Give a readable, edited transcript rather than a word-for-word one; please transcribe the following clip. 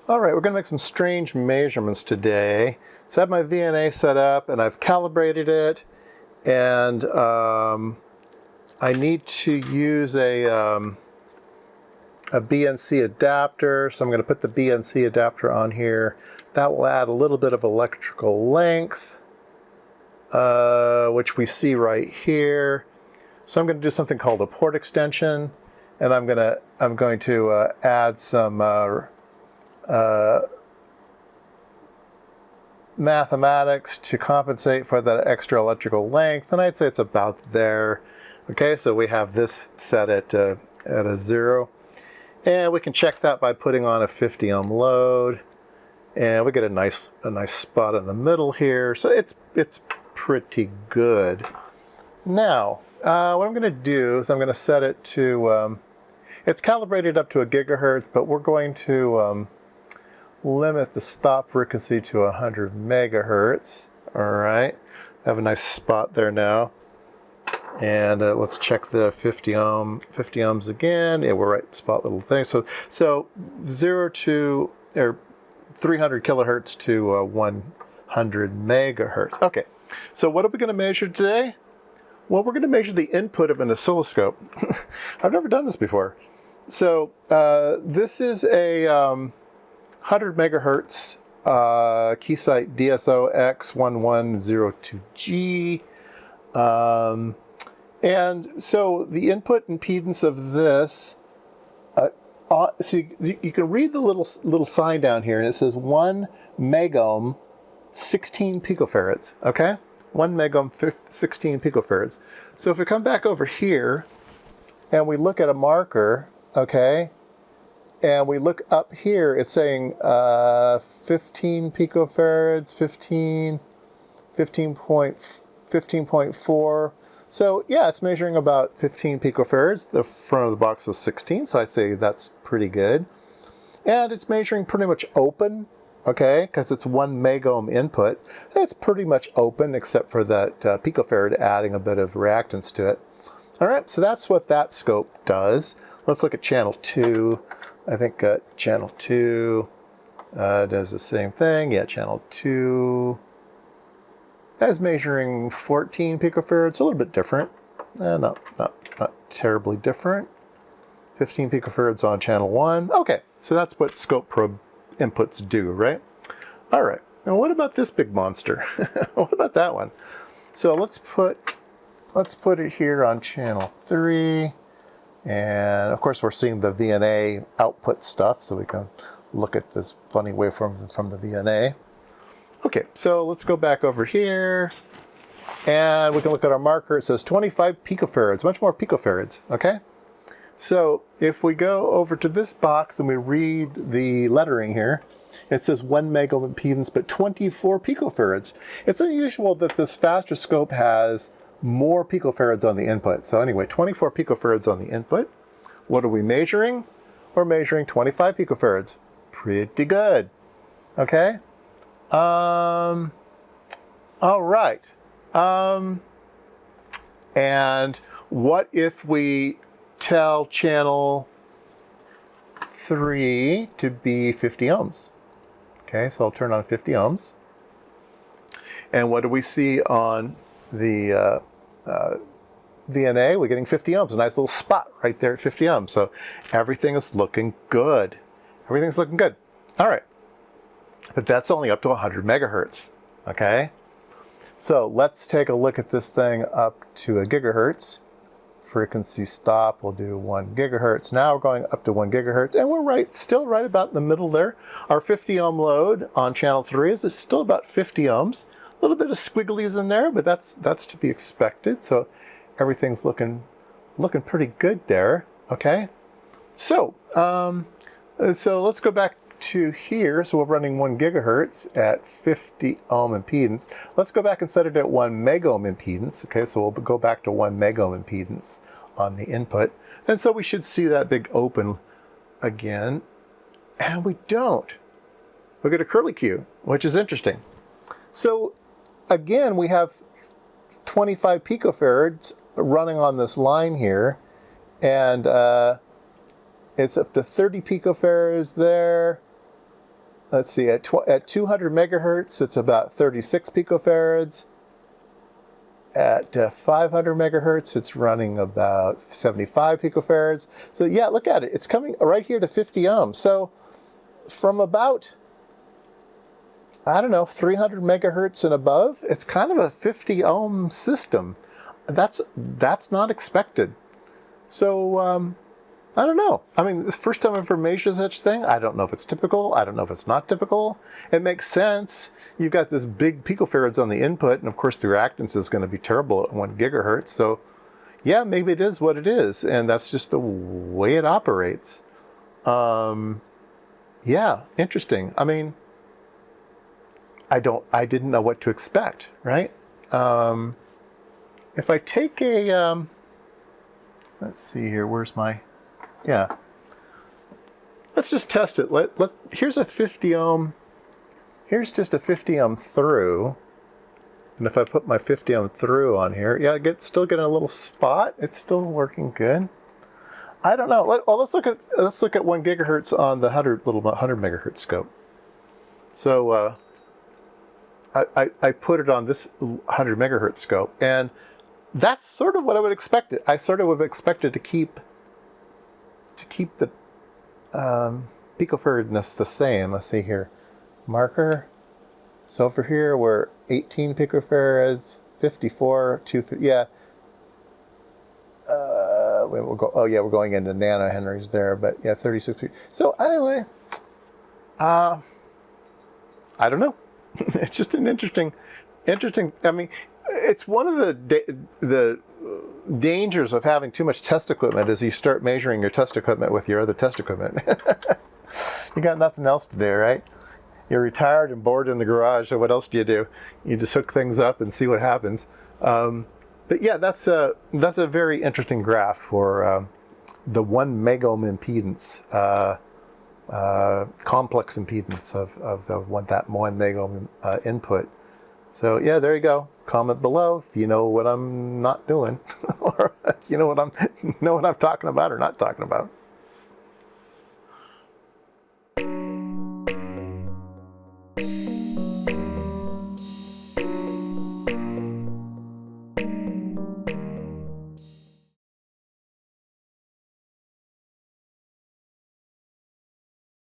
All right, we're going to make some strange measurements today. So I have my VNA set up and I've calibrated it, and I need to use a BNC adapter. So I'm going to put the BNC adapter on here. That will add a little bit of electrical length, which we see right here. So I'm going to do something called a port extension, and I'm going to add some mathematics to compensate for that extra electrical length, and I'd say it's about there. Okay, so we have this set at a 0, and we can check that by putting on a 50 ohm load, and we get a nice spot in the middle here. So it's pretty good. Now what I'm going to do is I'm going to set it to it's calibrated up to 1 gigahertz, but we're going to limit the stop frequency to 100 megahertz. All right, I have a nice spot there now. And let's check the 50 ohms again. Yeah, we're right spot, little thing. So 0 to, or 300 kilohertz to 100 megahertz. Okay, so what are we going to measure today? Well, we're going to measure the input of an oscilloscope. I've never done this before. So this is a 100 megahertz Keysight DSO X1102G. And so the input impedance of this, so you can read the little sign down here, and it says 1 megohm, 16 picofarads, okay? 1 megohm, 16 picofarads. So if we come back over here, and we look at a marker, okay, and we look up here, it's saying 15 picofarads, 15.4. So yeah, it's measuring about 15 picofarads. The front of the box is 16, so I'd say that's pretty good. And it's measuring pretty much open, okay, because it's 1 megohm input. It's pretty much open except for that picofarad adding a bit of reactance to it. All right, so that's what that scope does. Let's look at channel 2. I think channel 2 does the same thing. Yeah, channel 2. That's measuring 14 picofarads, a little bit different. Not terribly different. 15 picofarads on channel 1. Okay, so that's what scope probe inputs do, right? All right, now what about this big monster? What about that one? So let's put it here on channel 3. And of course we're seeing the VNA output stuff, so we can look at this funny waveform from the VNA. Okay, so let's go back over here, and we can look at our marker. It says 25 picofarads, much more picofarads, okay? So if we go over to this box and we read the lettering here, it says 1 megohm impedance, but 24 picofarads. It's unusual that this faster scope has more picofarads on the input. So anyway, 24 picofarads on the input. What are we measuring? We're measuring 25 picofarads. Pretty good, okay? All right. And what if we tell channel 3 to be 50 ohms? Okay, so I'll turn on 50 ohms. And what do we see on the VNA? We're getting 50 ohms, a nice little spot right there at 50 ohms. So everything is looking good. Everything's looking good. All right. But that's only up to 100 megahertz, okay? So let's take a look at this thing up to 1 gigahertz. Frequency stop, we'll do 1 gigahertz. Now we're going up to 1 gigahertz, and we're still right about in the middle there. Our 50 ohm load on channel 3 is still about 50 ohms. A little bit of squigglies in there, but that's to be expected. So everything's looking pretty good there, okay? So, so let's go back to here. So we're running 1 gigahertz at 50 ohm impedance. Let's go back and set it at 1 megohm impedance. Okay, so we'll go back to 1 megohm impedance on the input. And so we should see that big open again. And we don't. We get a curlicue, which is interesting. So again, we have 25 picofarads running on this line here. And it's up to 30 picofarads there. let's see, at 200 megahertz, it's about 36 picofarads. At 500 megahertz, it's running about 75 picofarads. So yeah, look at it. It's coming right here to 50 ohms. So from about, I don't know, 300 megahertz and above, it's kind of a 50 ohm system. That's not expected. So I don't know. I mean, this first time I've ever measured such thing. I don't know if it's typical. I don't know if it's not typical. It makes sense. You've got this big picofarads on the input, and of course the reactance is going to be terrible at 1 gigahertz. So yeah, maybe it is what it is, and that's just the way it operates. Yeah, interesting. I mean, I didn't know what to expect, right? If I take a, let's see here, where's my, yeah. Let's just test it. Here's a 50 ohm, here's just a 50 ohm through. And if I put my 50 ohm through on here, yeah, still getting a little spot. It's still working good. I don't know. Let's look at 1 gigahertz on the 100 megahertz scope. So I put it on this 100 megahertz scope, and that's sort of what I would expect it. I sort of would have expected to keep the picofaradness the same. Let's see here, marker. So for here we're 18 picofarads, 54, 250. Yeah. We'll go. Oh yeah, we're going into nanohenries there, but yeah, 36. So anyway, I don't know. It's just an interesting. I mean, it's one of the dangers of having too much test equipment is you start measuring your test equipment with your other test equipment. You got nothing else to do, right? You're retired and bored in the garage, so what else do? You just hook things up and see what happens. But yeah, that's a very interesting graph for the 1 megohm impedance, complex impedance of that 1 megohm input. So yeah, there you go. Comment below if you know what I'm not doing, or you know what I'm talking about or not talking about.